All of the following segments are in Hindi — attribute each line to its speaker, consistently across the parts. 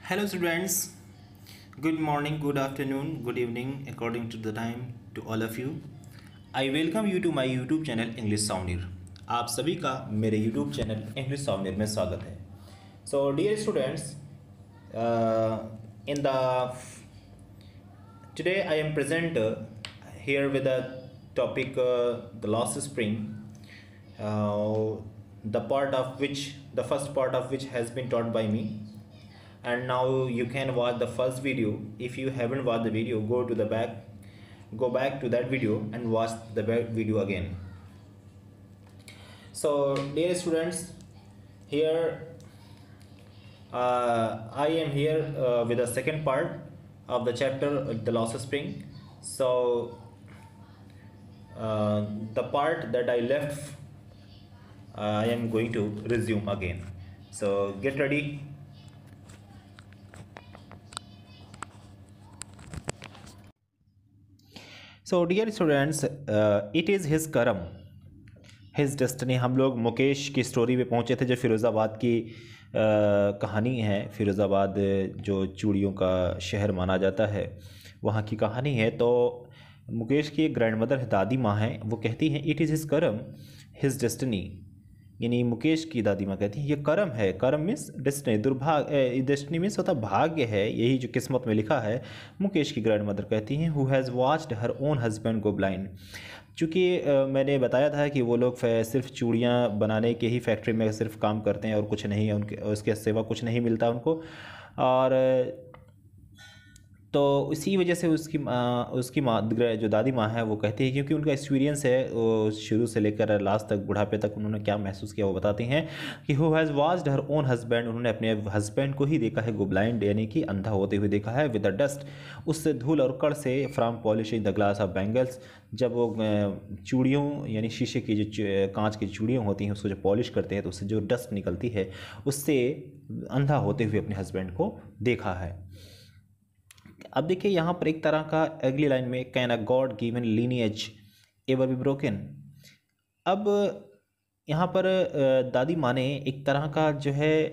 Speaker 1: Hello, students. Good morning, good afternoon, good evening, according to the time to all of you. I welcome you to my YouTube channel English Soundir. आप सभी का मेरे YouTube चैनल English Soundir में स्वागत है. So, dear students, in the today I am present here with the topic the lost spring. The first part of which has been taught by me, and now you can watch the first video. If you haven't watched the video, go back to that video and watch the video again. So dear students, here I am here with the second part of the chapter the lost spring. So the part that I left, I am going to resume again. So get ready. So dear students, it is his karam his destiny. हम लोग मुकेश की स्टोरी पे पहुंचे थे, जो फिरोज़ाबाद की कहानी है. फिरोज़ाबाद जो चूड़ियों का शहर माना जाता है, वहाँ की कहानी है. तो मुकेश की एक ग्रैंड मदर दादी माँ हैं, वो कहती हैं it is his karam his destiny. यानी मुकेश की दादी माँ कहती हैं ये करम है. करम मीन्स डेस्टिनी, दुर्भाग्य. डेस्टिनी मीन्स होता भाग्य है, यही जो किस्मत में लिखा है. मुकेश की ग्रैंड मदर कहती हैं who has watched her own husband go blind. चूँकि मैंने बताया था कि वो लोग सिर्फ चूड़ियाँ बनाने के ही फैक्ट्री में सिर्फ काम करते हैं और कुछ नहीं, उनके उसके सिवा कुछ नहीं मिलता उनको. और तो इसी वजह से उसकी माँ जो दादी माँ है वो कहती है, क्योंकि उनका एक्सपीरियंस है वो शुरू से लेकर लास्ट तक, बुढ़ापे तक उन्होंने क्या महसूस किया वो बताती हैं कि who has watched her own husband. उन्होंने अपने हस्बैंड को ही देखा है गो ब्लाइंड, यानी कि अंधा होते हुए देखा है. विद द डस्ट, उससे धूल और कड़ से. From polishing the glass of bangles, जब वो चूड़ियों यानी शीशे की जो कांच की चूड़ियाँ होती हैं उसको जब पॉलिश करते हैं तो उससे जो डस्ट निकलती है उससे अंधा होते हुए अपने हस्बैंड को देखा है. अब देखिए यहाँ पर एक तरह का अगली लाइन में can a God given lineage ever be broken. अब यहाँ पर दादी माँ ने एक तरह का जो है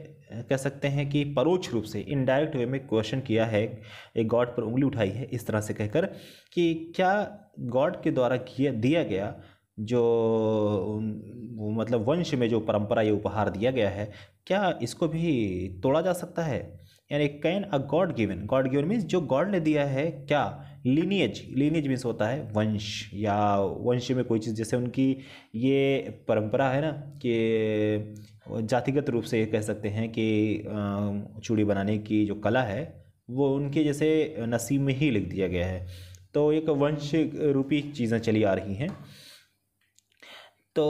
Speaker 1: कह सकते हैं कि परोक्ष रूप से इनडायरेक्ट वे में क्वेश्चन किया है, एक गॉड पर उंगली उठाई है इस तरह से कहकर कि क्या गॉड के द्वारा दिया गया जो मतलब वंश में जो परंपरा ये उपहार दिया गया है, क्या इसको भी तोड़ा जा सकता है. यानी can a God given means जो गॉड ने दिया है, क्या लीनिएज मीन्स होता है वंश या वंश में कोई चीज़. जैसे उनकी ये परंपरा है ना कि जातिगत रूप से कह सकते हैं कि चूड़ी बनाने की जो कला है वो उनके जैसे नसीब में ही लिख दिया गया है. तो एक वंश रूपी चीज़ें चली आ रही हैं. तो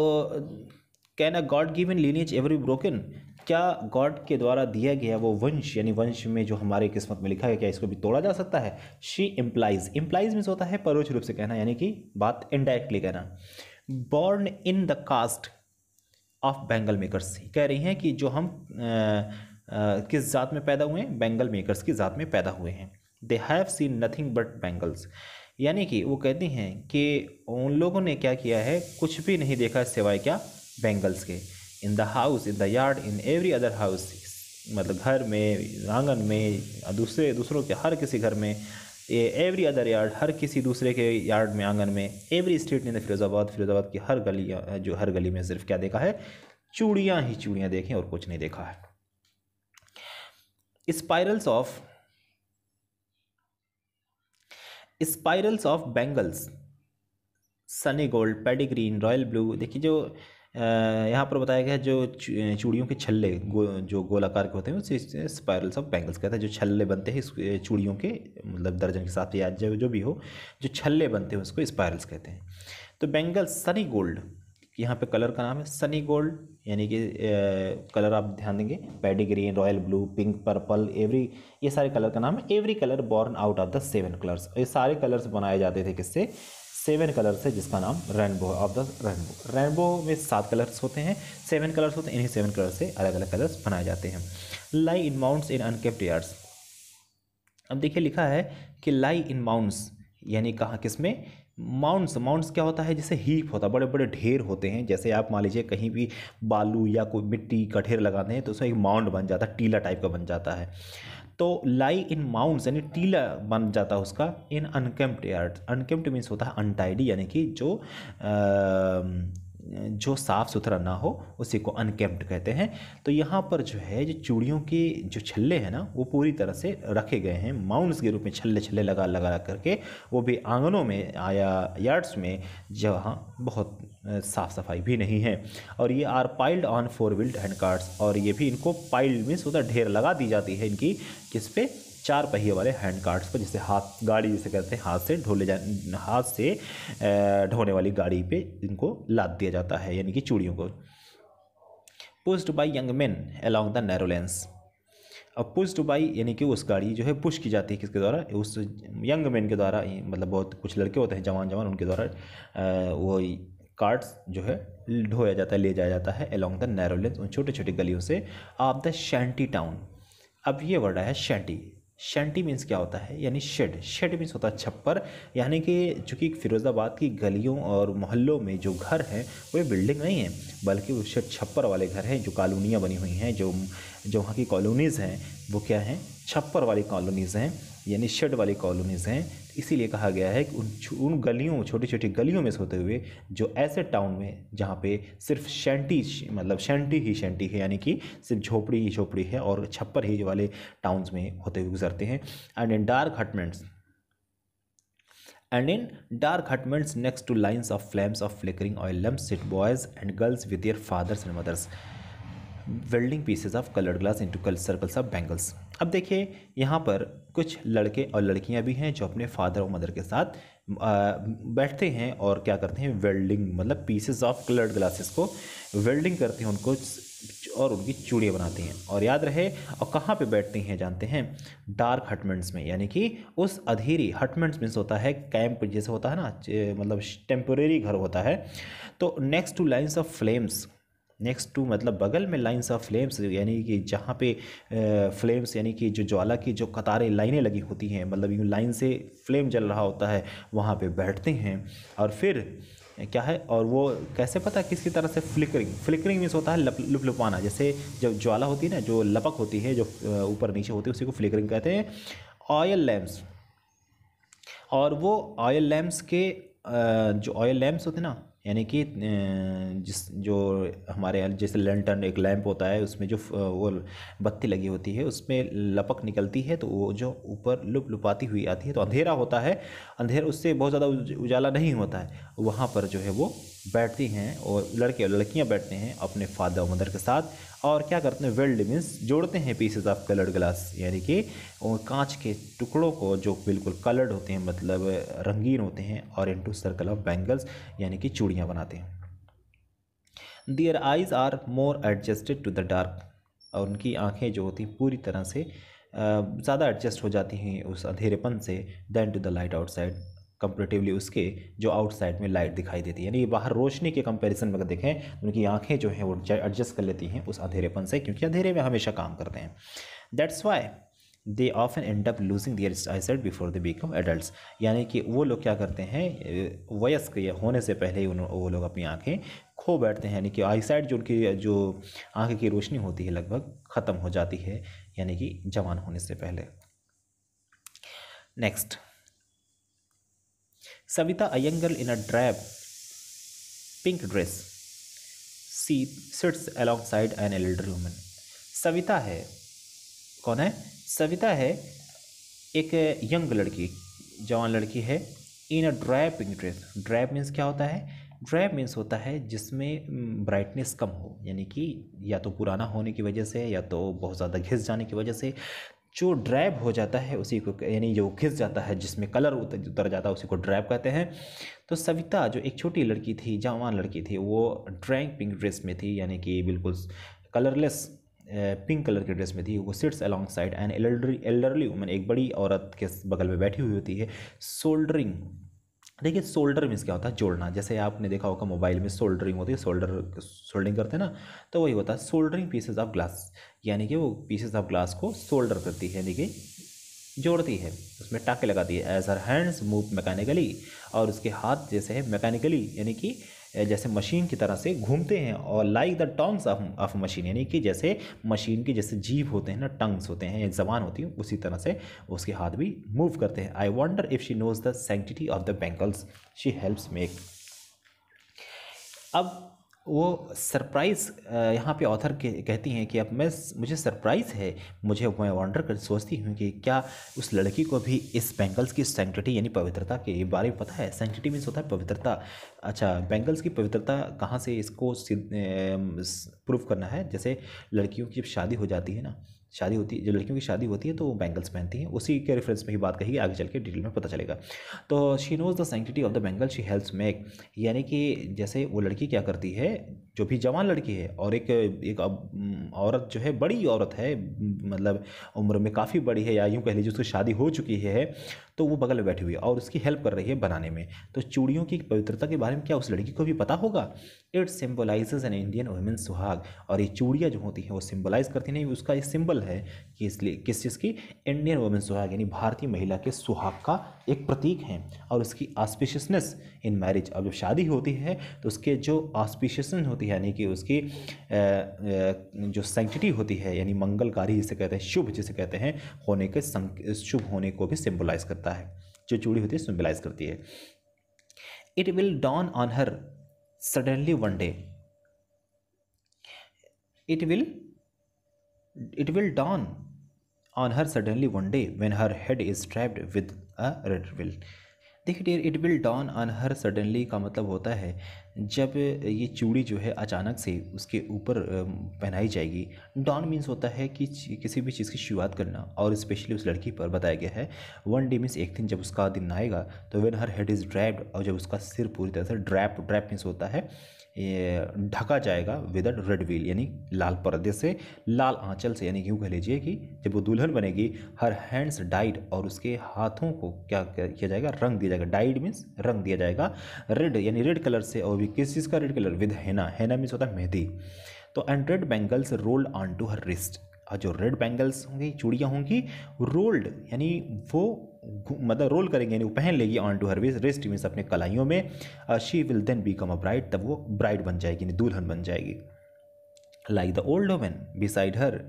Speaker 1: can a God given lineage ever be broken, क्या गॉड के द्वारा दिया गया वो वंश यानी वंश में जो हमारे किस्मत में लिखा है, क्या इसको भी तोड़ा जा सकता है. शी इम्प्लाइज मीन्स होता है परोक्ष रूप से कहना, यानी कि बात इनडायरेक्टली कहना. Born in the caste of bangle makers, कह रही हैं कि जो हम किस जात में पैदा हुए हैं, बैंगल मेकर्स की जात में पैदा हुए हैं. They have seen nothing but bangles, यानी कि वो कहती हैं कि उन लोगों ने क्या किया है, कुछ भी नहीं देखा सिवाय क्या, बैंगल्स के. In the house, in the yard, in every other house, मतलब घर में, आंगन में, दूसरों के हर किसी घर में, एवरी अदर यार्ड, हर किसी दूसरे के यार्ड में, आंगन में. Every street in the Firozabad की हर गली, जो हर गली में सिर्फ क्या देखा है, चूड़ियाँ ही चूड़ियाँ देखें और कुछ नहीं देखा है. Spirals of bangles, sunny gold, paddy green, royal blue. देखिए जो यहाँ पर बताया गया जो चूड़ियों के छल्ले जो गोलाकार के होते हैं उसे स्पाइरल्स ऑफ बैंगल्स कहते हैं. जो छल्ले बनते हैं इस चूड़ियों के, मतलब दर्जन के साथ या जो भी हो, जो छल्ले बनते हैं उसको स्पाइरल्स कहते हैं. तो बैंगल्स सनी गोल्ड, यहाँ पे कलर का नाम है सनी गोल्ड, यानी कि कलर आप ध्यान देंगे, paddy green, royal blue, pink, purple, ivory, ये सारे कलर का नाम है. Every colour born out of the 7 colours, ये सारे कलर्स बनाए जाते थे किससे, 7 कलर्स है, जिसका नाम rainbow of the rainbow. Rainbow में 7 कलर्स होते हैं, 7 कलर्स होते हैं, इन्हीं 7 कलर से अलग अलग कलर्स बनाए जाते हैं. लाई इन माउंट्स इन अनकेप्ट यार्ड्स. अब देखिए लिखा है कि लाई इन माउंट्स, यानी कहाँ किसमें, माउंट्स क्या होता है, जैसे हीप होता है, बड़े बड़े ढेर होते हैं. जैसे आप मान लीजिए कहीं भी बालू या कोई मिट्टी का ढेर लगाते हैं तो उसमें एक माउंड बन जाता है, टीला टाइप का बन जाता है. तो लाई इन माउंट्स यानी टीला बन जाता है उसका इन अनकेम्प्ड यार्ड। अनकेम्प्ड मीन्स होता है अनटाइडी, यानी कि जो साफ़ सुथरा ना हो उसी को अनकेम्प्ड कहते हैं। तो यहाँ पर जो है जो चूड़ियों के जो छल्ले हैं ना वो पूरी तरह से रखे गए हैं माउंट्स के रूप में, छल्ले छल्ले लगा लगा करके, वो भी आंगनों में या यार्ड्स में जहाँ बहुत साफ़ सफाई भी नहीं है। और ये are piled on 4 wheeled handcarts, और ये भी इनको पाइल्ड मीन्स होता ढेर लगा दी जाती है इनकी, किस पे, 4 पहिए वाले हैंड कार्ट्स पर, जिसे हाथ गाड़ी जिसे कहते हैं, हाथ से ढोने वाली गाड़ी पे इनको लाद दिया जाता है, यानी कि चूड़ियों को। Pushed by young men along the narrow lanes. अब पुश्ड बाय यानी कि उस गाड़ी जो है पुश की जाती है किसके द्वारा, उस यंग मैन के द्वारा, मतलब बहुत कुछ लड़के होते हैं जवान जवान, उनके द्वारा वो कार्ट्स जो है ढोया जाता है, ले जाया जाता है अलोंग द नैरो लेन्स, उन छोटे छोटे गलियों से, ऑफ द शैंटी टाउन। अब ये वर्ड है शैंटी। शैंटी मीन्स क्या होता है, यानी शेड। शेड मीन्स होता है छप्पर, यानी कि चूँकि फिरोज़ाबाद की गलियों और मोहल्लों में जो घर हैं वो बिल्डिंग नहीं है, बल्कि वो शेड छप्पर वाले घर हैं, जो कॉलोनियाँ बनी हुई हैं, जो वहाँ की कॉलोनीज़ हैं वो क्या हैं, छप्पर वाली कॉलोनीज़ हैं, यानी शेड वाली कॉलोनीज़ हैं। इसीलिए कहा गया है कि उन गलियों, छोटी छोटी गलियों में से होते हुए जो ऐसे टाउन में जहाँ पे सिर्फ शैंटी, मतलब शैंटी ही शैंटी है, यानी कि सिर्फ झोपड़ी ही झोपड़ी है और छप्पर ही वाले टाउन्स में होते हुए गुजरते हैं। And in dark hutments next to lines of flames of flickering oil lamps sit boys and girls with their fathers and mothers welding pieces of coloured glass into circles of bangles. अब देखिए यहाँ पर कुछ लड़के और लड़कियाँ भी हैं जो अपने फादर और मदर के साथ बैठते हैं और क्या करते हैं, वेल्डिंग, मतलब पीसेस ऑफ कलर्ड ग्लासेस को वेल्डिंग करते हैं उनको, और उनकी चूड़ियाँ बनाते हैं। और याद रहे, और कहाँ पे बैठते हैं जानते हैं, डार्क हटमेंट्स में, यानी कि उस अधेरी, हटमेंट्स मीन्स होता है कैंप जैसे होता है ना, मतलब टेम्पोरेरी घर होता है। तो next to lines of flames, next to मतलब बगल में, लाइन्स ऑफ फ्लेम्स यानी कि जहाँ पे फ्लेम्स यानी कि जो ज्वाला की जो कतारें लाइनें लगी होती हैं, मतलब यूँ लाइन से फ्लेम जल रहा होता है, वहाँ पे बैठते हैं। और फिर क्या है, और वो कैसे पता किसकी तरह से, फ्लिकरिंग। फ्लिकरिंग मीन्स होता है लुपलुपाना, जैसे जब ज्वाला होती है ना, जो लपक होती है, जो ऊपर नीचे होती है, उसी को फ्लिकरिंग कहते हैं। ऑयल लैम्प्स, और वो ऑयल लैम्प्स के जो ऑयल लैम्प्स होते हैं ना, यानी कि जो हमारे यहाँ जैसे लैंटर्न एक लैंप होता है, उसमें जो वो बत्ती लगी होती है, उसमें लपक निकलती है, तो वो जो ऊपर लुपाती हुई आती है, तो अंधेरा होता है, अंधेरा उससे बहुत ज़्यादा उजाला नहीं होता है, वहाँ पर जो है वो बैठती हैं, और लड़के और लड़कियाँ बैठते हैं अपने फादर और मदर के साथ, और क्या करते हैं, वेल्ड मीन्स जोड़ते हैं पीसेस ऑफ कलर्ड ग्लास, यानी कि कांच के टुकड़ों को जो बिल्कुल कलर्ड होते हैं, मतलब रंगीन होते हैं, और इनटू सर्कल ऑफ बैंगल्स, यानी कि चूड़ियाँ बनाते हैं। Their eyes are more adjusted to the dark, और उनकी आँखें जो होती हैं पूरी तरह से ज़्यादा एडजस्ट हो जाती हैं उस अंधेरेपन से, than to the light outside, comparatively उसके जो आउटसाइड में लाइट दिखाई देती है, यानी बाहर रोशनी के कंपैरिजन में अगर देखें, उनकी आंखें जो हैं वो एडजस्ट कर लेती हैं उस अंधेरेपन से, क्योंकि अंधेरे में हमेशा काम करते हैं। That's why they often and up losing their eyesight before they become adults, यानी कि वो लोग क्या करते हैं, वयस्क होने से पहले ही वो लोग अपनी आंखें खो बैठते हैं, यानी कि आईसाइट जो उनकी जो आंखें की रोशनी होती है लगभग ख़त्म हो जाती है, यानी कि जवान होने से पहले। Next, Savita, a young girl in a drab pink dress, she sits alongside an elderly woman. Savita है, कौन है, सविता है एक यंग लड़की, जवान लड़की है, in a drab pink dress. Drab means क्या होता है, ड्रैब मीन्स होता है जिसमें ब्राइटनेस कम हो, यानी कि या तो पुराना होने की वजह से, या तो बहुत ज़्यादा घिस जाने की वजह से जो ड्रैब हो जाता है उसी को, यानी जो घिस जाता है, जिसमें कलर उतर जाता है, उसी को ड्रैब कहते हैं। तो सविता जो एक छोटी लड़की थी, जवान लड़की थी, वो ड्रैंक पिंक ड्रेस में थी, यानी कि बिल्कुल कलरलेस पिंक कलर के ड्रेस में थी। वो sits alongside an elderly woman, एक बड़ी औरत के बगल में बैठी हुई होती है। सोल्डरिंग, देखिए सोल्डर मीन्स क्या होता है, जोड़ना, जैसे आपने देखा होगा मोबाइल में सोल्डरिंग होती है, सोल्डरिंग करते हैं ना, तो वही होता है सोल्डरिंग पीसेस ऑफ ग्लास, यानी कि वो पीसेस ऑफ ग्लास को सोल्डर करती है, यानी कि जोड़ती है, उसमें टाँके लगाती है। As her hands move mechanically, और उसके हाथ जैसे है मैकेनिकली, यानी कि जैसे मशीन की तरह से घूमते हैं, और like the tongues of machine, यानी कि जैसे मशीन के जैसे जीभ होते हैं ना, टंग्स होते हैं, जबान होती है, उसी तरह से उसके हाथ भी मूव करते हैं। I wonder if she knows the sanctity of the bangles she helps make. अब वो सरप्राइज़ यहाँ पे ऑथर कहती हैं कि अब मुझे सरप्राइज़ है, मैं वंडर कर सोचती हूँ कि क्या उस लड़की को भी इस बैंगल्स की सैंक्टिटी यानी पवित्रता के बारे में पता है। सैंक्टिटी मीन्स होता है पवित्रता। अच्छा, बैंगल्स की पवित्रता कहाँ से इसको प्रूव करना है। जैसे लड़कियों की जब शादी हो जाती है ना, शादी होती है, जब लड़कियों की शादी होती है तो वो बैंगल्स पहनती हैं, उसी के रेफरेंस में ही बात कही, आगे चल के डिटेल में पता चलेगा। तो she knows the sanctity of the bangle she helps make, यानी कि जैसे वो लड़की क्या करती है, जो भी जवान लड़की है और एक औरत जो है, बड़ी औरत है, मतलब उम्र में काफ़ी बड़ी है, या यूँ कह लीजिए उसकी शादी हो चुकी है, तो वो बगल में बैठी हुई है और उसकी हेल्प कर रही है बनाने में। तो चूड़ियों की पवित्रता के बारे में क्या उस लड़की को भी पता होगा। It symbolises an Indian women सुहाग, और ये चूड़ियाँ जो होती हैं वो सिम्बलाइज करती नहीं, उसका ये सिंबल है कि इसलिए किस चीज़ की, इंडियन वुमेन सुहाग, यानी भारतीय महिला के सुहाग का एक प्रतीक है, और उसकी ऑस्पिशियसनेस इन मैरिज। अब जब शादी होती है तो उसके जो ऑस्पिशियसनेस होती है, यानी कि उसकी जो सैंक्टिटी होती है, यानी मंगलकारी जिसे कहते हैं, शुभ जिसे कहते हैं, होने के शुभ होने को भी सिम्बलाइज करता है। जो चूड़ी होती है सिम्बलाइज करती है। It will dawn on her suddenly one day, it will dawn on her suddenly one day when her head is strapped with a red will। देखिए dear, it will dawn on her suddenly का मतलब होता है जब ये चूड़ी जो है अचानक से उसके ऊपर पहनाई जाएगी। डॉन मीन्स होता है कि किसी भी चीज़ की शुरुआत करना, और स्पेशली उस लड़की पर बताया गया है। वन डे मीन्स एक दिन, जब उसका दिन आएगा। तो when her head is draped, और जब उसका सिर पूरी तरह से ड्रैप मीन्स होता है ढका जाएगा विद रेड व्हील, यानी लाल पर्दे से, लाल आंचल से, यानी यूँ कह लीजिए कि जब वो दुल्हन बनेगी, हर हैंड्स डाइड, और उसके हाथों को क्या किया जाएगा, रंग दिया जाएगा। डाइड मीन्स रंग दिया जाएगा, रेड यानी रेड कलर से, और भी किस चीज़ का रेड कलर, विद हैना, हैना मीन्स होता है मेहंदी। तो and red bangles rolled onto her wrist, और जो रेड बैंगल्स होंगी, चूड़ियाँ होंगी, रोल्ड यानी वो मतलब रोल करेंगे, यानी वो पहन लेगी onto her wrist means अपने कलाइयों में। She will then become a bride, तब वो ब्राइड बन जाएगी, यानी दुल्हन बन जाएगी। Like the old woman beside her,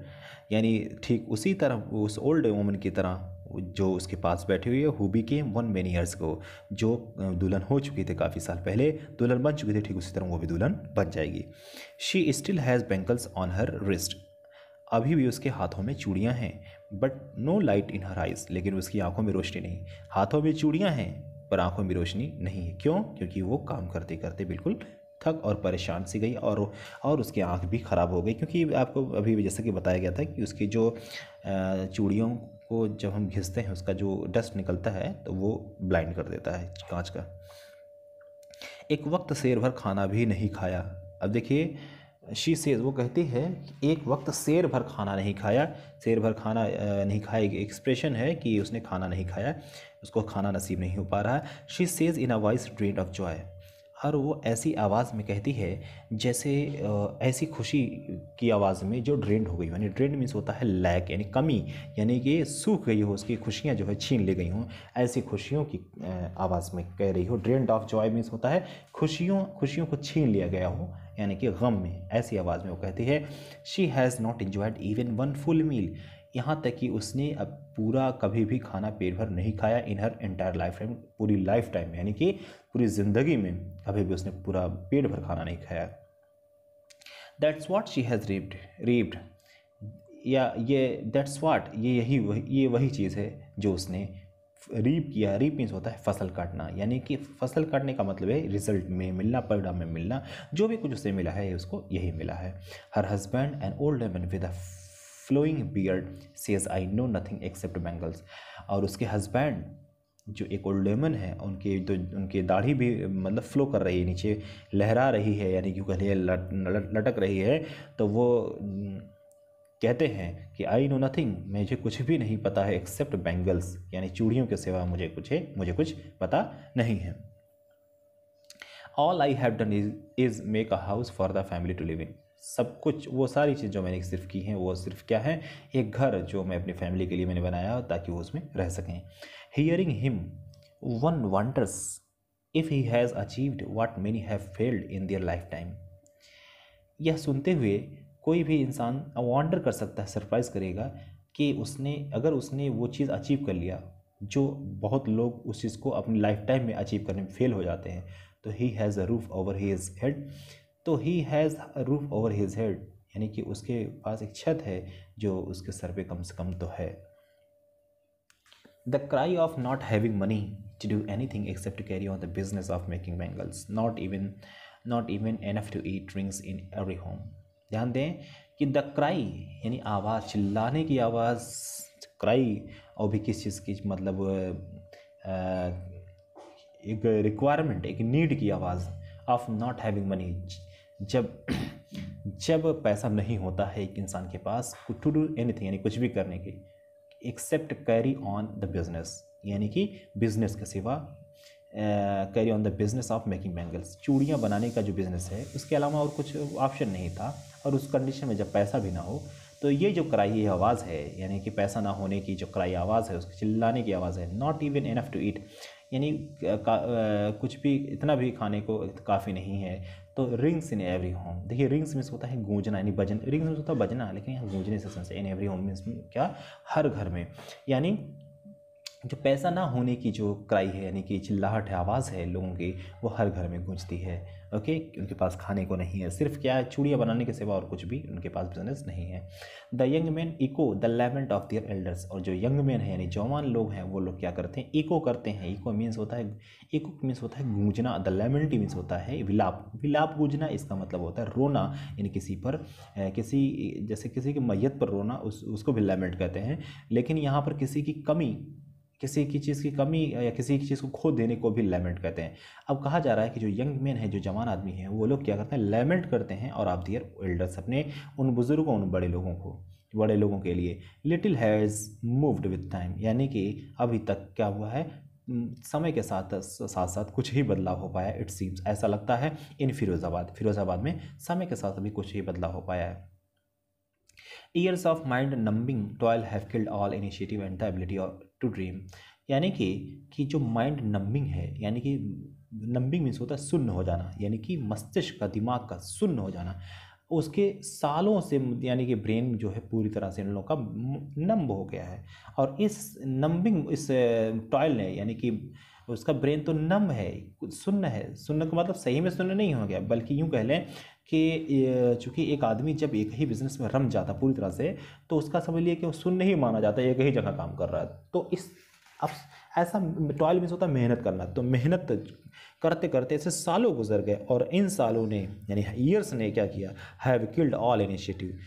Speaker 1: यानी ठीक उसी तरह उस ओल्ड वुमन की तरह जो उसके पास बैठी हुई है, who became one many years को, जो दुल्हन हो चुकी थी काफ़ी साल पहले, दुल्हन बन चुकी थी, ठीक उसी तरह वो भी दुल्हन बन जाएगी। She still has bangles on her wrist, अभी भी उसके हाथों में चूड़ियाँ हैं, but no light in her eyes, लेकिन उसकी आंखों में रोशनी नहीं। हाथों में चूड़ियाँ हैं पर आंखों में रोशनी नहीं है। क्यों? क्योंकि वो काम करते करते बिल्कुल थक और परेशान सी गई, और उसकी आंख भी ख़राब हो गई, क्योंकि आपको अभी जैसे कि बताया गया था कि उसकी जो चूड़ियों को जब हम घिसते हैं, उसका जो डस्ट निकलता है तो वो ब्लाइंड कर देता है कांच का। एक वक्त शेर भर खाना भी नहीं खाया। अब देखिए, शी सेज, वो कहती है एक वक्त शेर भर खाना नहीं खाया। शेर भर खाना नहीं खाया एक एक्सप्रेशन है कि उसने खाना नहीं खाया, उसको खाना नसीब नहीं हो पा रहा। She says in a voice drained of Joy, और वो ऐसी आवाज़ में कहती है जैसे ऐसी खुशी की आवाज़ में जो ड्रेंड हो गई हो, यानी ड्रेंड मीन्स होता है लैक, यानी कमी, यानी कि सूख गई हो, उसकी खुशियाँ जो है छीन ले गई हों, ऐसी खुशियों की आवाज़ में कह रही हो। ड्रेंड ऑफ जॉय मीन्स होता है खुशियों को छीन लिया गया हो, यानी कि गम में, ऐसी आवाज़ में वो कहती है। She has not enjoyed even one full meal, यहाँ तक कि उसने अब पूरा कभी भी खाना पेट भर नहीं खाया इन हर एंटायर लाइफ टाइम, पूरी लाइफ टाइम, यानी कि पूरी ज़िंदगी में कभी भी उसने पूरा पेट भर खाना नहीं खाया। दैट्स वाट शी हैज़ रीप्ड, या ये दैट्स वाट, ये वही चीज़ है जो उसने रीप किया। रीप मीन्स होता है फसल काटना, यानी कि फसल काटने का मतलब है रिजल्ट में मिलना, परिणाम में मिलना, जो भी कुछ उसे मिला है उसको यही मिला है। Her husband an old man with a flowing beard says I know nothing except bangles, और उसके हस्बैंड जो एक ओल्ड वुमन है, उनकी दाढ़ी भी मतलब फ्लो कर रही है, नीचे लहरा रही है, यानी कि कहलिए लटक रही है, तो वो कहते हैं कि आई नो नथिंग, मुझे कुछ भी नहीं पता है, एक्सेप्ट बैंगल्स, यानी चूड़ियों के सिवा मुझे कुछ पता नहीं है। All I have done is make a house for the family to live in, सब कुछ, वो सारी चीज़ जो मैंने सिर्फ की हैं वो सिर्फ क्या है, एक घर जो मैं अपनी फैमिली के लिए मैंने बनाया ताकि वो उसमें रह सकें। Hearing him one wonders if he has achieved what many have failed in their life time. यह सुनते हुए कोई भी इंसान वॉन्डर कर सकता है, सरप्राइज करेगा कि अगर उसने वो चीज़ अचीव कर लिया जो बहुत लोग उस चीज़ को अपनी लाइफ टाइम में अचीव करने में फेल हो जाते हैं, तो he has a roof over his head. तो he has a roof over his head यानी कि उसके पास एक छत है जो उसके सर पे कम से कम तो है। The cry of not having money to do anything except to carry on the business of making bangles, not even enough to eat rings in every home। ध्यान दें कि द क्राई यानी आवाज़, चिल्लाने की आवाज़, क्राई और भी किस चीज़ की मतलब एक रिक्वायरमेंट, एक नीड की आवाज़ ऑफ नॉट हैविंग मनी, जब पैसा नहीं होता है एक इंसान के पास टू डू एनीथिंग यानी कुछ भी करने की, except carry on the business यानी कि बिजनेस के सिवा, carry on the business of making bangles, चूड़ियाँ बनाने का जो बिज़नेस है उसके अलावा और कुछ ऑप्शन नहीं था। और उस कंडीशन में जब पैसा भी ना हो तो ये जो कराई आवाज़ है यानी कि पैसा ना होने की जो कराई आवाज़ है, उसकी चिल्लाने की आवाज़ है। Not even enough to eat यानी कुछ भी, इतना भी खाने को काफ़ी नहीं है। तो रिंग्स इन एवरी होम, देखिए रिंग्स मीन्स होता है गूंजना यानी बजन, रिंग्स मीन्स होता है बजना, लेकिन यहाँ गूंजने से sense in every home means क्या, हर घर में। यानी जो पैसा ना होने की जो क्राई है यानी कि चिल्लाहट है, आवाज़ है लोगों की, वो हर घर में गूंजती है। ओके, उनके पास खाने को नहीं है, सिर्फ क्या चूड़ियाँ बनाने के सिवा और कुछ भी उनके पास बिजनेस नहीं है। The young man echo the lament of their elders, और जो यंग मैन है यानी जवान लोग हैं वो लोग क्या करते हैं, इको करते हैं। इको मीन्स होता है, इको मीन्स होता है गूंजना, द लैमेंट मीन्स होता है विलाप, विलाप गूंजना इसका मतलब होता है रोना, यानी किसी पर जैसे किसी की मैयत पर रोना, उसको भी लैमेंट कहते हैं। लेकिन यहाँ पर किसी की कमी, किसी की चीज़ की कमी या किसी की चीज़ को खो देने को भी लैमेंट कहते हैं। अब कहा जा रहा है कि जो यंग मैन है, जो जवान आदमी है, वो लोग क्या करते हैं, लैमेंट करते हैं और ऑफ देयर एल्डर्स, अपने उन बुजुर्गों, उन बड़े लोगों के लिए। Little has moved with time यानी कि अभी तक क्या हुआ है, समय के साथ साथ कुछ ही बदलाव हो पाया। इट सीम्स, ऐसा लगता है, इन फिरोज़ाबाद में समय के साथ अभी कुछ ही बदलाव हो पाया है। Years of mind numbing toil have killed all initiative and the ability to dream, यानी कि जो माइंड नंबिंग है, यानी कि नंबिंग मीन्स होता है सुन्न हो जाना, यानी कि मस्तिष्क का, दिमाग का सुन्न हो जाना, उसके सालों से यानी कि ब्रेन जो है पूरी तरह से इन लोगों का नंब हो गया है। और इस नंबिंग, इस टॉयल ने, यानी कि उसका ब्रेन तो नम है, सुन्न है। सुन्न का मतलब सही में सुन्न नहीं हो गया, बल्कि यूँ कह लें कि चूँकि एक आदमी जब एक ही बिज़नेस में रम जाता पूरी तरह से, तो उसका समझ लिए कि वो सुन्न ही माना जाता है, एक ही जगह काम कर रहा है। तो अब ऐसा टॉयल मीन्स होता है मेहनत करना। तो मेहनत करते करते ऐसे सालों गुजर गए, और इन सालों ने यानी ईयर्स ने क्या किया, have killed all initiative.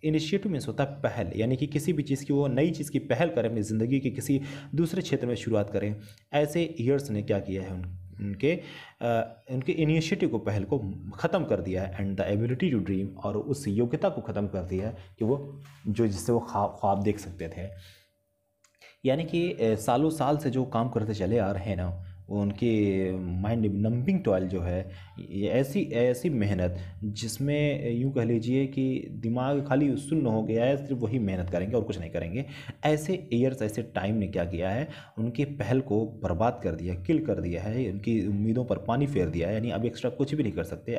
Speaker 1: Initiative means होता है पहल, यानी कि किसी भी चीज़ की, वो नई चीज़ की पहल करें, अपनी ज़िंदगी के किसी दूसरे क्षेत्र में शुरुआत करें। ऐसे ईयर्स ने क्या किया है, उनके इनिशिएटिव को, पहल को ख़त्म कर दिया है। And the ability to dream, और उस योग्यता को ख़त्म कर दिया है कि वो जिससे वो ख्वाब देख सकते थे। यानी कि सालों साल से जो काम करते चले आ रहे हैं ना, वो उनके माइंड नंबिंग टॉयल जो है, ये ऐसी मेहनत जिसमें यूँ कह लीजिए कि दिमाग खाली सुन्न हो गया है, सिर्फ वही मेहनत करेंगे और कुछ नहीं करेंगे। ऐसे ईयर्स, ऐसे टाइम ने क्या किया है, उनकी पहल को बर्बाद कर दिया, किल कर दिया है, उनकी उम्मीदों पर पानी फेर दिया है। यानी अब एक्स्ट्रा कुछ भी नहीं कर सकते,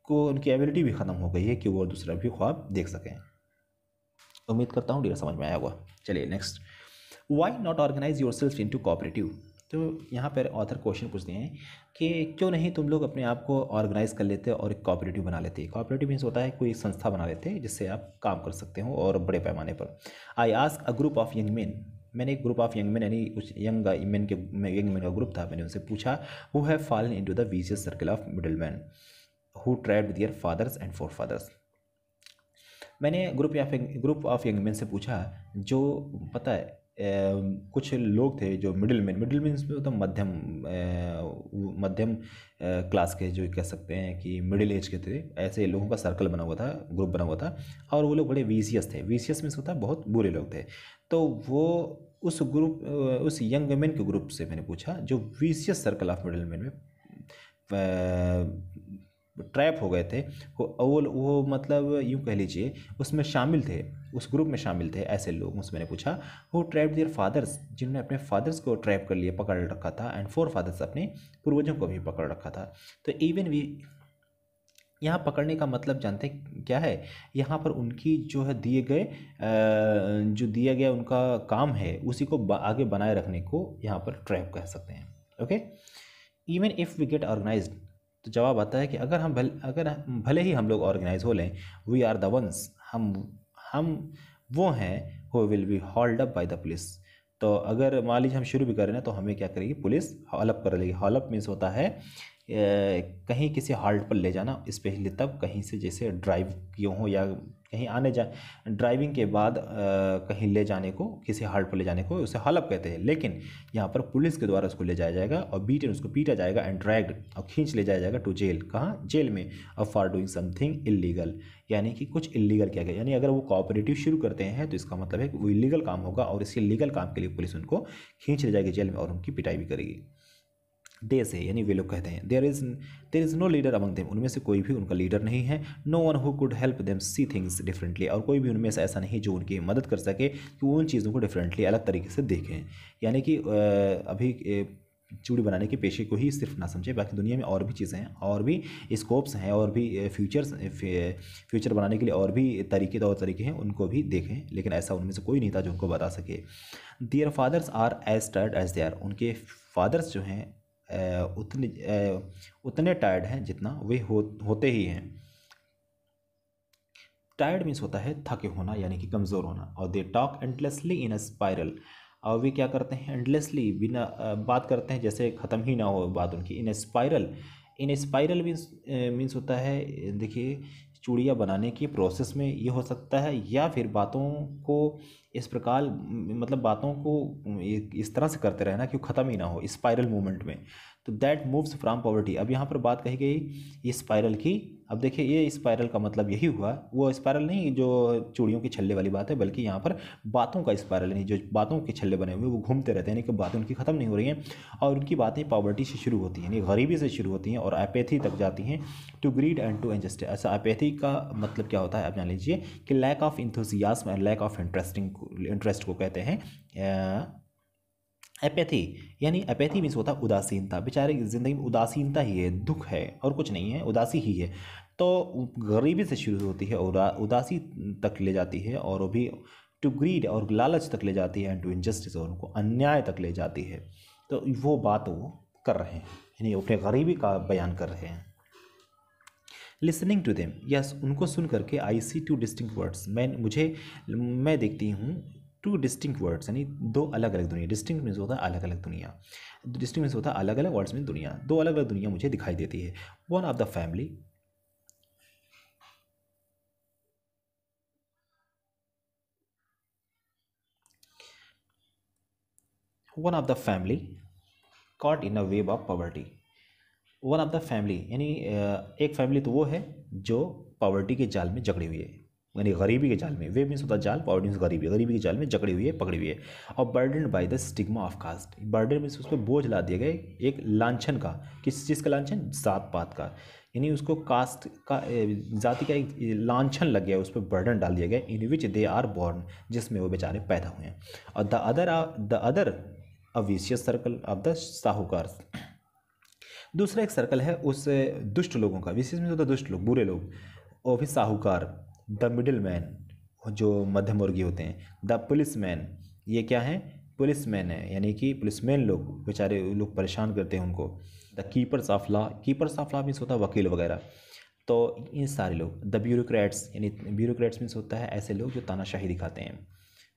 Speaker 1: उनकी एबिलिटी भी ख़त्म हो गई है कि वो दूसरा भी ख्वाब देख सकें। उम्मीद करता हूँ डियर समझ में आया होगा। चलिए next, why not organise yourself into cooperative. तो यहाँ पर ऑथर क्वेश्चन पूछते हैं कि क्यों नहीं तुम लोग अपने आप को ऑर्गेनाइज कर लेते और एक कोऑपरेटिव बना लेते। कोऑपरेटिव मीन्स होता है कोई संस्था बना लेते हैं जिससे आप काम कर सकते हो और बड़े पैमाने पर। I ask a group of young man, मैंने एक ग्रुप ऑफ यंग मैन यानी कुछ यंग मैन का ग्रुप था, मैंने उनसे पूछा, who have fallen into the vicious circle of middleman who trapped their fathers and forefathers. मैंने ग्रुप ऑफ यंग मैन से पूछा, जो पता है कुछ लोग थे जो मिडिल मीन्स में तो मध्यम क्लास के, जो कह सकते हैं कि मिडिल एज के थे, ऐसे लोगों का सर्कल बना हुआ था, ग्रुप बना हुआ था। और वो लोग बड़े विशियस थे। विशियस मीन्स होता है बहुत बुरे लोग थे। तो वो उस यंग मैन के ग्रुप से मैंने पूछा, जो vicious circle of middle man में ट्रैप हो गए थे, वो मतलब यूँ कह लीजिए उसमें शामिल थे, उस ग्रुप में शामिल थे ऐसे लोग। मुझसे मैंने पूछा वो ट्रैप देयर फादर्स, जिन्होंने अपने फादर्स को ट्रैप कर लिया, पकड़ रखा था, एंड फोर फादर्स, अपने पूर्वजों को भी पकड़ रखा था। तो इवन वी, यहाँ पकड़ने का मतलब जानते हैं क्या है, यहाँ पर उनकी जो है दिए गए जो दिया गया उनका काम है उसी को आगे बनाए रखने को यहाँ पर ट्रैप कह सकते हैं। Okay, even if we get organised, तो जवाब आता है कि अगर भले ही हम लोग ऑर्गेनाइज हो लें, वी आर द वंस, हम वो हैं who will be hold up by the police. तो अगर मान लीजिए हम शुरू भी कर रहे हैं तो हमें क्या करेगी, पुलिस हॉल अप कर लेगी। हॉल अप मीन्स होता है कहीं किसी हाल्ट पर ले जाना, स्पेशली तब कहीं से जैसे ड्राइव किए हो या कहीं आने जा ड्राइविंग के बाद कहीं ले जाने को, किसी हाल्ट पर ले जाने को उसे हॉल अप कहते हैं। लेकिन यहाँ पर पुलिस के द्वारा उसको ले जाया जाएगा और उसको पीटा जाएगा एंड ड्रैग्ड, और खींच ले जाया जाएगा टू जेल, कहाँ, जेल में, और फॉर डूइंग समथिंग इलीगल, यानी कि कुछ इलीगल किया गया। यानी अगर वो कोऑपरेटिव शुरू करते हैं तो इसका मतलब है कि वो इलीगल काम होगा और इसी लीगल काम के लिए पुलिस उनको खींच ले जाएगी जेल में और उनकी पिटाई भी करेगी। दे से यानी वे लोग कहते हैं, there is no leader among them, उनमें से कोई भी उनका लीडर नहीं है। No one who could help them see things differently, और कोई भी उनमें से ऐसा नहीं जो उनकी मदद कर सके कि वो उन चीज़ों को डिफरेंटली, अलग तरीके से देखें। यानी कि अभी चूड़ी बनाने के पेशे को ही सिर्फ ना समझे, बाकी दुनिया में और भी चीज़ें हैं, और भी स्कोप्स हैं, और भी फ्यूचर बनाने के लिए और भी तरीके हैं, उनको भी देखें। लेकिन ऐसा उनमें से कोई नहीं था जो उनको बता सके। Their fathers are as tired as they are, उनके फादर्स जो हैं उतने टायर्ड हैं जितना वे होते ही हैं। टायर्ड मीन्स होता है थके होना, यानी कि कमज़ोर होना। और they talk endlessly in a spiral, और वे क्या करते हैं, एंडलेसली, बिना बात करते हैं जैसे ख़त्म ही ना हो बात उनकी। इन ए स्पाइरल मीन्स होता है, देखिए चूड़ियाँ बनाने की प्रोसेस में ये हो सकता है, या फिर बातों को इस प्रकार, मतलब बातों को इस तरह से करते रहना कि वो ख़त्म ही ना हो, स्पाइरल मूवमेंट में। तो दैट मूव्स फ्रॉम पॉवर्टी, अब यहाँ पर बात कही गई ये स्पाइरल की। अब देखिए ये स्पाइरल का मतलब यही हुआ, वो स्पाइरल नहीं जो चूड़ियों के छल्ले वाली बात है, बल्कि यहाँ पर बातों का स्पाइरल, नहीं, जो बातों के छल्ले बने हुए वो घूमते रहते हैं, यानी कि बातें उनकी ख़त्म नहीं हो रही हैं, और उनकी बातें पॉवर्टी से शुरू होती हैं, यानी गरीबी से शुरू होती हैं और अपैथी तक जाती हैं, to greed and to injustice. ऐसा अपैथी का मतलब क्या होता है आप जान लीजिए कि lack of enthusiasm and lack of interest को कहते हैं एपैथी। यानी एपैथी मीन्स होता है उदासीनता, बेचारे की ज़िंदगी में उदासीनता ही है, दुख है और कुछ नहीं है, उदासी ही है। तो गरीबी से शुरू होती है और उदासी तक ले जाती है, और वो भी टू ग्रीड और लालच तक ले जाती है, एंड टू इनजस्टिस और उनको अन्याय तक ले जाती है। तो वो बात वो कर रहे हैं, यानी अपने गरीबी का बयान कर रहे हैं। लिसनिंग टू देम, यस, उनको सुन करके, आई सी टू डिस्टिंक्ट वर्ड्स, मैं देखती हूँ टू डिस्टिंक्ट वर्ड्स, यानी दो अलग अलग दुनिया। डिस्टिंक्ट मीन्स होता है अलग अलग दुनिया, डिस्टिंक्ट मीन्स होता है अलग अलग, वर्ड्स मीन दुनिया, दो अलग अलग दुनिया मुझे दिखाई देती है। One of the family, one of the family caught in a web of poverty. One of the family यानी एक फैमिली तो वो है जो पॉवर्टी के जाल में जकड़ी हुई है, यानी गरीबी के जाल में। वे मीन्स होता है जाल, पॉवर्टी मीन्स गरीबी, गरीबी के जाल में जकड़ी हुई है, पकड़ी हुई है। और burden by the stigma of caste, burden means उस पर बोझ ला दिया गया एक लांछन का, किस चीज़ का लांछन, जात पात का, यानी उसको कास्ट का, जाति का एक लांछन लग गया, उस पर बर्डन डाल दिया गया, इन विच दे आर बॉर्न, जिसमें वो बेचारे पैदा हुए हैं। और the other a vicious circle of the साहूकार, दूसरा एक सर्कल है उस दुष्ट लोगों का, विशेष में तो दुष्ट लोग, बुरे लोग, और फिर साहूकार, द मिडिल मैन, जो मध्यम वर्गीय होते हैं, द पुलिस मैन, ये क्या है, पुलिस मैन है, यानी कि पुलिसमैन लोग, बेचारे लोग परेशान करते हैं उनको। The keepers of law, keepers of law means होता है वकील वगैरह। तो इन सारे लोग, द ब्यूरोक्रेट्स, यानी ब्यूरोक्रेट्स मीन्स होता है ऐसे लोग जो तानाशाही दिखाते हैं,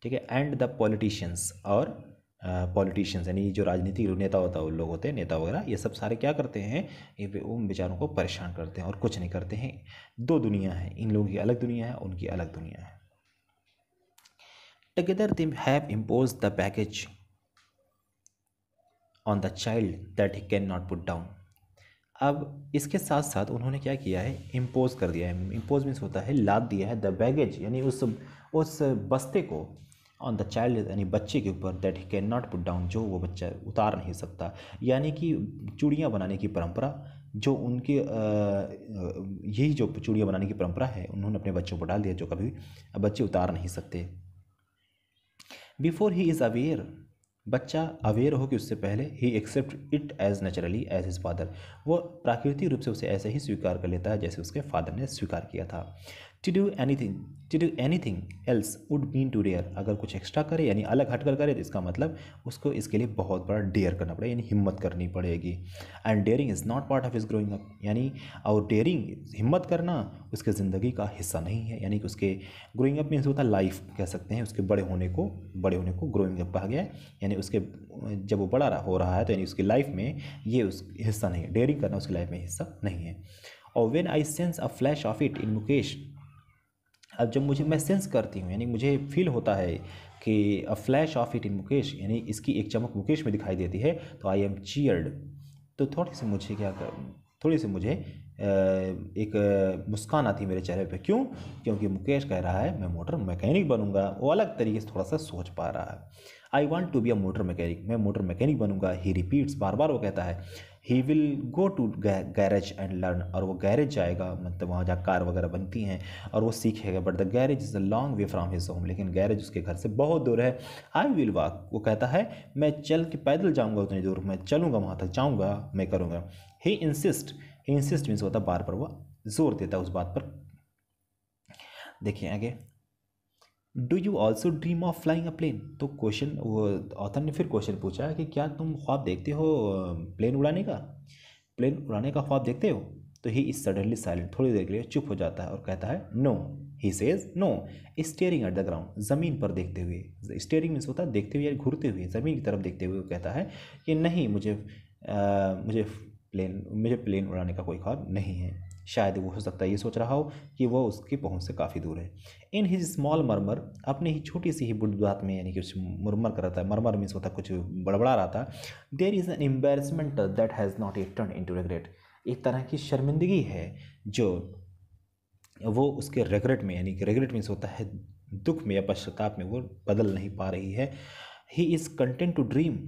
Speaker 1: ठीक है। एंड द पॉलिटिशियंस, और पॉलिटिशियंस यानी जो राजनीतिक नेता उन लोग होते हैं, नेता वगैरह, ये सब सारे क्या करते हैं, ये उन बेचारों को परेशान करते हैं और कुछ नहीं करते हैं। दो दुनिया है, इन लोगों की अलग दुनिया है, उनकी अलग दुनिया है। Together they have impose the package on the child that he can not put down. अब इसके साथ साथ उन्होंने क्या किया है, इम्पोज कर दिया है। इम्पोज मीन्स होता है लाद दिया है, द बैगेज यानी उस बस्ते को, ऑन द चाइल्ड यानी बच्चे के ऊपर, that he can not put down, जो वो बच्चा उतार नहीं सकता। यानी कि चूड़ियाँ बनाने की परंपरा जो उनकी यही जो चूड़ियाँ बनाने की परंपरा है उन्होंने अपने बच्चों पर डाल दिया, जो कभी बच्चे उतार नहीं सकते। बिफोर ही इज़ अवेयर, बच्चा अवेयर हो कि उससे पहले ही accept it as naturally as his father, वो प्राकृतिक रूप से उसे ऐसे ही स्वीकार कर लेता है जैसे उसके फादर ने स्वीकार किया था। To do anything else would mean to dare, अगर कुछ एक्स्ट्रा करे यानी अलग हटकर करे तो इसका मतलब उसको इसके लिए बहुत बड़ा डेयर करना पड़ेगा, यानी हिम्मत करनी पड़ेगी। And daring is not part of his growing up, यानी और डेयरिंग हिम्मत करना उसके ज़िंदगी का हिस्सा नहीं है, यानी कि उसके ग्रोइंग अप मीन्स होता है लाइफ कह सकते हैं, उसके बड़े होने को ग्रोइंग अप कहा गया है, यानी उसके जब वो बड़ा हो रहा है तो यानी उसकी लाइफ में ये उस हिस्सा नहीं है, डेयरिंग करना उसकी लाइफ में हिस्सा नहीं है। और when I sense a flash of it in Mukesh, अब जब मैं सेंस करती हूँ यानी मुझे फील होता है कि a flash of it in Mukesh, यानी इसकी एक चमक मुकेश में दिखाई देती है, तो आई एम चीयर्ड, तो थोड़ी सी मुझे एक मुस्कान आती है मेरे चेहरे पे। क्यों? क्योंकि मुकेश कह रहा है मैं मोटर मैकेनिक बनूंगा, वो अलग तरीके से थोड़ा सा सोच पा रहा है। I want to be a motor mechanic, मैं मोटर मैकेनिक बनूंगा। ही रिपीट्स, बार बार वो कहता है। He will go to garage and learn, और वो गैरेज जाएगा, मतलब वहाँ जहाँ कार वगैरह बनती हैं और वो सीखेगा। But the garage is a long way from his home, लेकिन गैरेज उसके घर से बहुत दूर है। आई विल वॉक, वो कहता है मैं चल के पैदल जाऊँगा उतनी दूर, मैं चलूँगा वहाँ तक जाऊँगा, मैं करूँगा। ही इंसिस्ट मीन्स होता बार बार वो जोर देता है उस बात पर। देखिए आगे, do you also dream of flying a plane, तो क्वेश्चन वो ऑथर ने फिर क्वेश्चन पूछा कि क्या तुम ख्वाब देखते हो प्लेन उड़ाने का ख्वाब देखते हो? तो ही इज सडनली साइलेंट, थोड़ी देर के लिए चुप हो जाता है और कहता है no, he says no, staring at the ground, ज़मीन पर देखते हुए। स्टेयरिंग मीन्स होता है देखते हुए या घूरते हुए, ज़मीन की तरफ देखते हुए वो कहता है कि नहीं, मुझे प्लेन उड़ाने का कोई ख्वाब नहीं है। शायद वो हो सकता है ये सोच रहा हो कि वो उसकी पहुंच से काफ़ी दूर है। इन हिज स्मॉल मरमर, अपने ही छोटी सी ही बुढ़ात में, यानी कि कुछ मुरमर कर रहा था, मरमर मीन्स होता कुछ बड़बड़ा रहा था। There is an embarrassment that has not yet turn into regret, एक तरह की शर्मिंदगी है जो वो उसके रेगरेट में, यानी कि रेगरेट मीन्स होता है दुख में या पश्चाताप में, वो बदल नहीं पा रही है। He is content to dream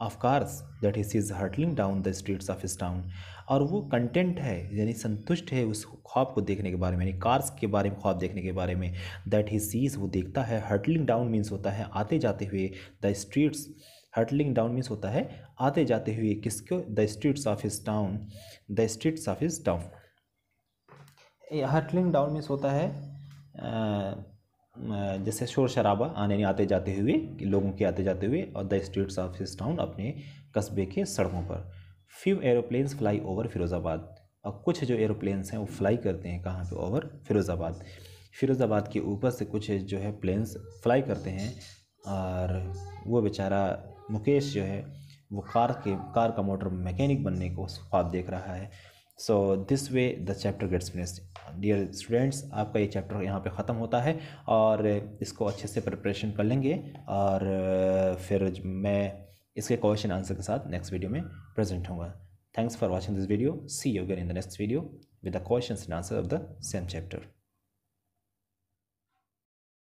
Speaker 1: of cars that he sees hurtling down the streets of his town, और वो कंटेंट है यानी संतुष्ट है उस ख्वाब को देखने के बारे में, यानी कार्स के बारे में ख्वाब देखने के बारे में। दैट ही सीज, वो देखता है। हर्टलिंग डाउन मीन्स होता है आते जाते हुए, the streets, hurtling down means होता है आते जाते हुए, किसको? The streets of his town, the streets of his town. Hurtling down means होता है जैसे शोर शराबा आने नहीं, आते जाते हुए, लोगों के आते जाते हुए। और the streets of his town, अपने कस्बे के सड़कों पर। Few aeroplanes fly over Firozabad, और कुछ जो एरोप्लेन्स हैं वो फ्लाई करते हैं कहाँ पे? ओवर फिरोज़ाबाद। फिरोज़ाबाद के ऊपर से कुछ जो है प्लेन्स फ्लाई करते हैं, और वो बेचारा मुकेश जो है वो कार का मोटर मैकेनिक बनने को ख्वाब देख रहा है। So this way the chapter gets finished. Dear students, आपका ये चैप्टर यहाँ पे ख़त्म होता है, और इसको अच्छे से प्रिपरेशन कर लेंगे, और फिर मैं इसके क्वेश्चन आंसर के साथ नेक्स्ट वीडियो में प्रेजेंट होऊंगा। Thanks for watching this video. See you again in the next video with the questions and answer of the same chapter.